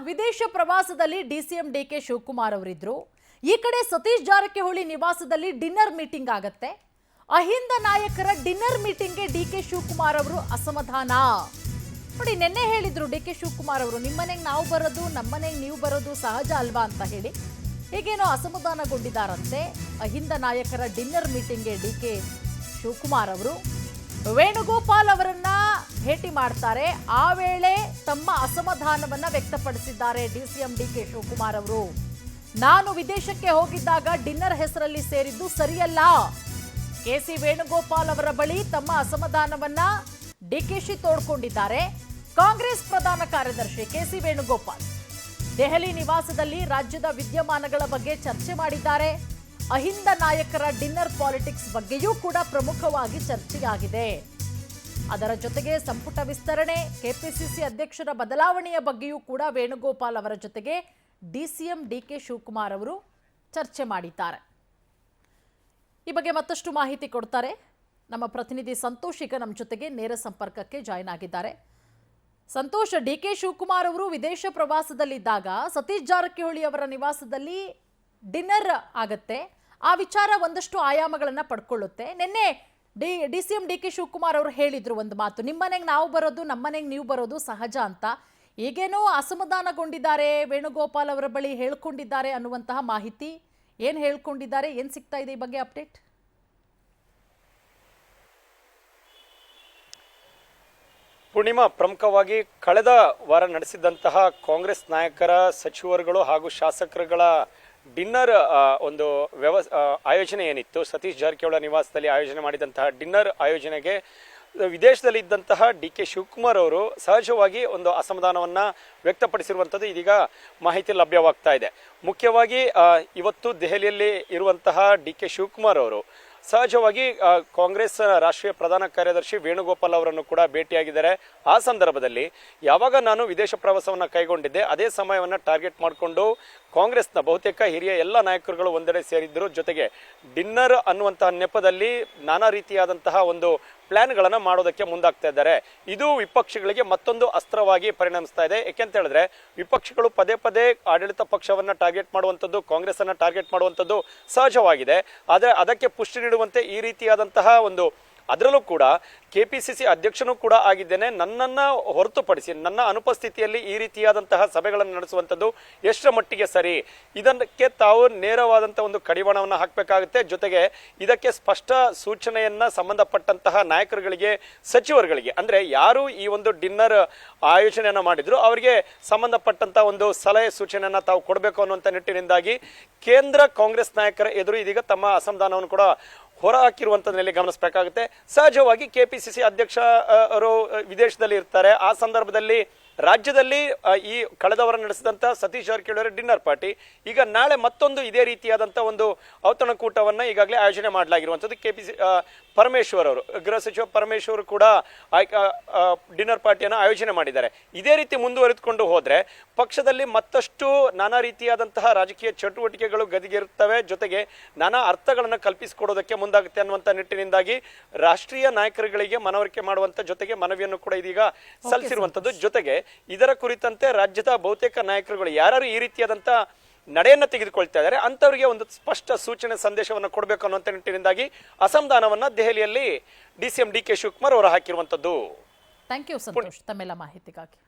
ವಿದೇಶ ಪ್ರವಾಸದಲ್ಲಿ DCM DK Shivakumar ಅವರಿದ್ರು. ಈ ಕಡೆ ಸತೀಶ್ ಜಾರಕಿಹೊಳಿ ನಿವಾಸದಲ್ಲಿ ಡಿನ್ನರ್ ಮೀಟಿಂಗ್ ಆಗತ್ತೆ. ಅಹಿಂದ ನಾಯಕರ ಡಿನ್ನರ್ ಮೀಟಿಂಗ್ಗೆ ಡಿಕೆ ಶಿವಕುಮಾರ್ ಅವರು ಅಸಮಾಧಾನ. ನೋಡಿ, ನಿನ್ನೆ ಹೇಳಿದ್ರು ಡಿಕೆ ಶಿವಕುಮಾರ್ ಅವರು, ನಿಮ್ಮನೆಗೆ ನಾವು ಬರೋದು, ನಮ್ಮನೆಗೆ ನೀವು ಬರೋದು ಸಹಜ ಅಲ್ವಾ ಅಂತ ಹೇಳಿ ಹೀಗೇನೋ ಅಸಮಾಧಾನಗೊಂಡಿದ್ದಾರಂತೆ. ಅಹಿಂದ ನಾಯಕರ ಡಿನ್ನರ್ ಮೀಟಿಂಗ್ಗೆ ಡಿಕೆ ಶಿವಕುಮಾರ್ ಅವರು ವೇಣುಗೋಪಾಲ್ ಅವರನ್ನ ಭೇಟಿ ಮಾಡ್ತಾರೆ. ಆ ವೇಳೆ ತಮ್ಮ ಅಸಮಾಧಾನವನ್ನ ವ್ಯಕ್ತಪಡಿಸಿದ್ದಾರೆ ಡಿಸಿಎಂ ಡಿಕೆ ಶಿವಕುಮಾರ್ ಅವರು. ನಾನು ವಿದೇಶಕ್ಕೆ ಹೋಗಿದ್ದಾಗ ಡಿನ್ನರ್ ಹೆಸರಲ್ಲಿ ಸೇರಿದ್ದು ಸರಿಯಲ್ಲ. ಕೆಸಿ ವೇಣುಗೋಪಾಲ್ ಅವರ ಬಳಿ ತಮ್ಮ ಅಸಮಾಧಾನವನ್ನ ಡಿಕೆಶಿ ತೋಡ್ಕೊಂಡಿದ್ದಾರೆ. ಕಾಂಗ್ರೆಸ್ ಪ್ರಧಾನ ಕಾರ್ಯದರ್ಶಿ ಕೆಸಿ ವೇಣುಗೋಪಾಲ್ ದೆಹಲಿ ನಿವಾಸದಲ್ಲಿ ರಾಜ್ಯದ ವಿದ್ಯಮಾನಗಳ ಬಗ್ಗೆ ಚರ್ಚೆ ಮಾಡಿದ್ದಾರೆ. ಅಹಿಂದ ನಾಯಕರ ಡಿನ್ನರ್ ಪಾಲಿಟಿಕ್ಸ್ ಬಗ್ಗೆಯೂ ಕೂಡ ಪ್ರಮುಖವಾಗಿ ಚರ್ಚೆಯಾಗಿದೆ. ಅದರ ಜೊತೆಗೆ ಸಂಪುಟ ವಿಸ್ತರಣೆ, ಕೆಪಿಸಿಸಿ ಅಧ್ಯಕ್ಷರ ಬದಲಾವಣೆಯ ಬಗ್ಗೆಯೂ ಕೂಡ ವೇಣುಗೋಪಾಲ್ ಅವರ ಜೊತೆಗೆ ಡಿಸಿಎಂ ಡಿಕೆ ಶಿವಕುಮಾರ್ ಅವರು ಚರ್ಚೆ ಮಾಡಿದ್ದಾರೆ. ಈ ಬಗ್ಗೆ ಮತ್ತಷ್ಟು ಮಾಹಿತಿ ಕೊಡ್ತಾರೆ ನಮ್ಮ ಪ್ರತಿನಿಧಿ ಸಂತೋಷ್. ಈಗ ನಮ್ಮ ಜೊತೆಗೆ ನೇರ ಸಂಪರ್ಕಕ್ಕೆ ಜಾಯಿನ್ ಆಗಿದ್ದಾರೆ. ಸಂತೋಷ್, ಡಿಕೆ ಶಿವಕುಮಾರ್ ಅವರು ವಿದೇಶ ಪ್ರವಾಸದಲ್ಲಿದ್ದಾಗ ಸತೀಶ್ ಜಾರಕಿಹೊಳಿ ಅವರ ನಿವಾಸದಲ್ಲಿ ಡಿನ್ನರ್ ಆಗತ್ತೆ. ಆ ವಿಚಾರ ಒಂದಷ್ಟು ಆಯಾಮಗಳನ್ನ ಪಡ್ಕೊಳ್ಳುತ್ತೆ. ನಿನ್ನೆ ಡಿಸಿಎಂ ಡಿಕೆ ಶಿವಕುಮಾರ್ ಅವರು ಹೇಳಿದ್ರು ಒಂದು ಮಾತು, ನಿಮ್ಮನೆಗೆ ನಾವು ಬರೋದು, ನಮ್ಮನೆಗೆ ನೀವು ಬರೋದು ಸಹಜ ಅಂತ. ಈಗೇನೋ ಅಸಮಾಧಾನಗೊಂಡಿದ್ದಾರೆ, ವೇಣುಗೋಪಾಲ್ ಅವರ ಬಳಿ ಹೇಳ್ಕೊಂಡಿದ್ದಾರೆ ಅನ್ನುವಂತಹ ಮಾಹಿತಿ. ಏನ್ ಹೇಳ್ಕೊಂಡಿದ್ದಾರೆ, ಏನ್ ಸಿಗ್ತಾ ಇದೆ ಈ ಬಗ್ಗೆ ಅಪ್ಡೇಟ್? ಪೂರ್ಣಿಮಾ, ಪ್ರಮುಖವಾಗಿ ಕಳೆದ ವಾರ ನಡೆಸಿದಂತಹ ಕಾಂಗ್ರೆಸ್ ನಾಯಕರ, ಸಚಿವರುಗಳು ಹಾಗೂ ಶಾಸಕರುಗಳ ಡಿನ್ನರ್ ಒಂದು ಆಯೋಜನೆ ಏನಿತ್ತು, ಸತೀಶ್ ಜಾರಕಿಹೊಳಿ ನಿವಾಸದಲ್ಲಿ ಆಯೋಜನೆ ಮಾಡಿದಂತಹ ಡಿನ್ನರ್ ಆಯೋಜನೆಗೆ ವಿದೇಶದಲ್ಲಿ ಇದ್ದಂತಹ ಡಿಕೆ ಶಿವಕುಮಾರ್ ಅವರು ಸಹಜವಾಗಿ ಒಂದು ಅಸಮಾಧಾನವನ್ನ ವ್ಯಕ್ತಪಡಿಸಿರುವಂಥದ್ದು ಇದೀಗ ಮಾಹಿತಿ ಲಭ್ಯವಾಗ್ತಾ ಇದೆ. ಮುಖ್ಯವಾಗಿ ಇವತ್ತು ದೆಹಲಿಯಲ್ಲಿ ಇರುವಂತಹ ಡಿಕೆ ಶಿವಕುಮಾರ್ ಅವರು ಸಹಜವಾಗಿ ಕಾಂಗ್ರೆಸ್ ರಾಷ್ಟ್ರೀಯ ಪ್ರಧಾನ ಕಾರ್ಯದರ್ಶಿ ವೇಣುಗೋಪಾಲ್ ಅವರನ್ನು ಕೂಡ ಭೇಟಿಯಾಗಿದ್ದಾರೆ. ಆ ಸಂದರ್ಭದಲ್ಲಿ ಯಾವಾಗ ನಾನು ವಿದೇಶ ಪ್ರವಾಸವನ್ನು ಕೈಗೊಂಡಿದ್ದೆ, ಅದೇ ಸಮಯವನ್ನು ಟಾರ್ಗೆಟ್ ಮಾಡಿಕೊಂಡು ಕಾಂಗ್ರೆಸ್ನ ಬಹುತೇಕ ಹಿರಿಯ ಎಲ್ಲ ನಾಯಕರುಗಳು ಒಂದೆಡೆ ಸೇರಿದ್ರು. ಜೊತೆಗೆ ಡಿನ್ನರ್ ಅನ್ನುವಂತಹ ನೆಪದಲ್ಲಿ ನಾನಾ ರೀತಿಯಾದಂತಹ ಒಂದು ಪ್ಲಾನ್ಗಳನ್ನು ಮಾಡೋದಕ್ಕೆ ಮುಂದಾಗ್ತಾ ಇದ್ದಾರೆ. ಇದು ವಿಪಕ್ಷಗಳಿಗೆ ಮತ್ತೊಂದು ಅಸ್ತ್ರವಾಗಿ ಪರಿಣಮಿಸ್ತಾ ಇದೆ. ಯಾಕೆಂತ ಹೇಳಿದ್ರೆ ವಿಪಕ್ಷಗಳು ಪದೇ ಪದೇ ಆಡಳಿತ ಪಕ್ಷವನ್ನ ಟಾರ್ಗೆಟ್ ಮಾಡುವಂಥದ್ದು, ಕಾಂಗ್ರೆಸ್ ಅನ್ನ ಟಾರ್ಗೆಟ್ ಮಾಡುವಂಥದ್ದು ಸಹಜವಾಗಿದೆ. ಆದರೆ ಅದಕ್ಕೆ ಪುಷ್ಟಿ ನೀಡುವಂತೆ ಈ ರೀತಿಯಾದಂತಹ ಒಂದು, ಅದರಲ್ಲೂ ಕೂಡ ಕೆಪಿಸಿಸಿ ಅಧ್ಯಕ್ಷನೂ ಕೂಡ ಆಗಿದ್ದೇನೆ, ನನ್ನನ್ನ ಹೊರತುಪಡಿಸಿ ನನ್ನ ಅನುಪಸ್ಥಿತಿಯಲ್ಲಿ ಈ ರೀತಿಯಾದಂತಹ ಸಭೆಗಳನ್ನು ನಡೆಸುವಂಥದ್ದು ಎಷ್ಟರ ಮಟ್ಟಿಗೆ ಸರಿ, ಇದಕ್ಕೆ ತಾವು ನೇರವಾದಂತಹ ಒಂದು ಕಡಿವಾಣವನ್ನು ಹಾಕಬೇಕಾಗುತ್ತೆ. ಜೊತೆಗೆ ಇದಕ್ಕೆ ಸ್ಪಷ್ಟ ಸೂಚನೆಯನ್ನ ಸಂಬಂಧಪಟ್ಟಂತಹ ನಾಯಕರುಗಳಿಗೆ, ಸಚಿವರುಗಳಿಗೆ, ಅಂದ್ರೆ ಯಾರು ಈ ಒಂದು ಡಿನ್ನರ್ ಆಯೋಜನೆಯನ್ನ ಮಾಡಿದ್ರು ಅವರಿಗೆ ಸಂಬಂಧಪಟ್ಟಂತಹ ಒಂದು ಸಲಹೆ ಸೂಚನೆಯನ್ನ ತಾವು ಕೊಡಬೇಕು ಅನ್ನುವಂಥ ನಿಟ್ಟಿನಿಂದಾಗಿ ಕೇಂದ್ರ ಕಾಂಗ್ರೆಸ್ ನಾಯಕರ ಎದುರು ಇದೀಗ ತಮ್ಮ ಅಸಮಾಧಾನವನ್ನು ಕೂಡ ಹೊರ ಹಾಕಿರುವಂತದ್ರಲ್ಲಿ ಗಮನಿಸಬೇಕಾಗುತ್ತೆ. ಸಹಜವಾಗಿ ಕೆಪಿಸಿಸಿ ಅಧ್ಯಕ್ಷ ಅವರು ವಿದೇಶದಲ್ಲಿ ಇರ್ತಾರೆ. ಆ ಸಂದರ್ಭದಲ್ಲಿ ರಾಜ್ಯದಲ್ಲಿ ಈ ಕಳೆದ ವಾರ ನಡೆಸಿದಂತ ಸತೀಶ್ ಜಾರಕಿಹೊಳಿ ಡಿನ್ನರ್ ಪಾರ್ಟಿ, ಈಗ ನಾಳೆ ಮತ್ತೊಂದು ಇದೇ ರೀತಿಯಾದಂತಹ ಒಂದು ಔತಣಕೂಟವನ್ನ ಈಗಾಗಲೇ ಆಯೋಜನೆ ಮಾಡಲಾಗಿರುವಂತದ್ದು. ಕೆಪಿಸಿ ಪರಮೇಶ್ವರ್ ಅವರು, ಗೃಹ ಸಚಿವ ಪರಮೇಶ್ವರ್ ಕೂಡ ಡಿನ್ನರ್ ಪಾರ್ಟಿಯನ್ನು ಆಯೋಜನೆ ಮಾಡಿದ್ದಾರೆ. ಇದೇ ರೀತಿ ಮುಂದುವರೆದುಕೊಂಡು ಹೋದ್ರೆ ಪಕ್ಷದಲ್ಲಿ ಮತ್ತಷ್ಟು ನಾನಾ ರೀತಿಯಾದಂತಹ ರಾಜಕೀಯ ಚಟುವಟಿಕೆಗಳು ಗದಿಗೆರುತ್ತವೆ. ಜೊತೆಗೆ ನಾನಾ ಅರ್ಥಗಳನ್ನು ಕಲ್ಪಿಸಿಕೊಡೋದಕ್ಕೆ ಮುಂದಾಗುತ್ತೆ ಅನ್ನುವಂಥ ನಿಟ್ಟಿನಿಂದಾಗಿ ರಾಷ್ಟ್ರೀಯ ನಾಯಕರುಗಳಿಗೆ ಮನವರಿಕೆ ಮಾಡುವಂತ ಜೊತೆಗೆ ಮನವಿಯನ್ನು ಕೂಡ ಇದೀಗ ಸಲ್ಲಿಸಿರುವಂತದ್ದು. ಜೊತೆಗೆ ಇದರ ಕುರಿತಂತೆ ರಾಜ್ಯದ ಬಹುತೇಕ ನಾಯಕರುಗಳು ಯಾರು ಈ ರೀತಿಯಾದಂತ ನಡೆಯನ್ನ ತೆಗೆದುಕೊಳ್ತಾ ಇದ್ದಾರೆ ಅಂತವರಿಗೆ ಒಂದು ಸ್ಪಷ್ಟ ಸೂಚನೆ ಸಂದೇಶವನ್ನು ಕೊಡಬೇಕು ಅನ್ನುವಂಥ ನಿಟ್ಟಿನಿಂದಾಗಿ ಅಸಮಾಧಾನವನ್ನ ದೆಹಲಿಯಲ್ಲಿ ಡಿಸಿಎಂ ಡಿಕೆ ಶಿವಕುಮಾರ್ ಅವರು ಹಾಕಿರುವಂತದ್ದು. ಥ್ಯಾಂಕ್ ಯು ಸಂತೋಷ್, ತಮ್ಮೆಲ್ಲ ಮಾಹಿತಿಗಾಗಿ.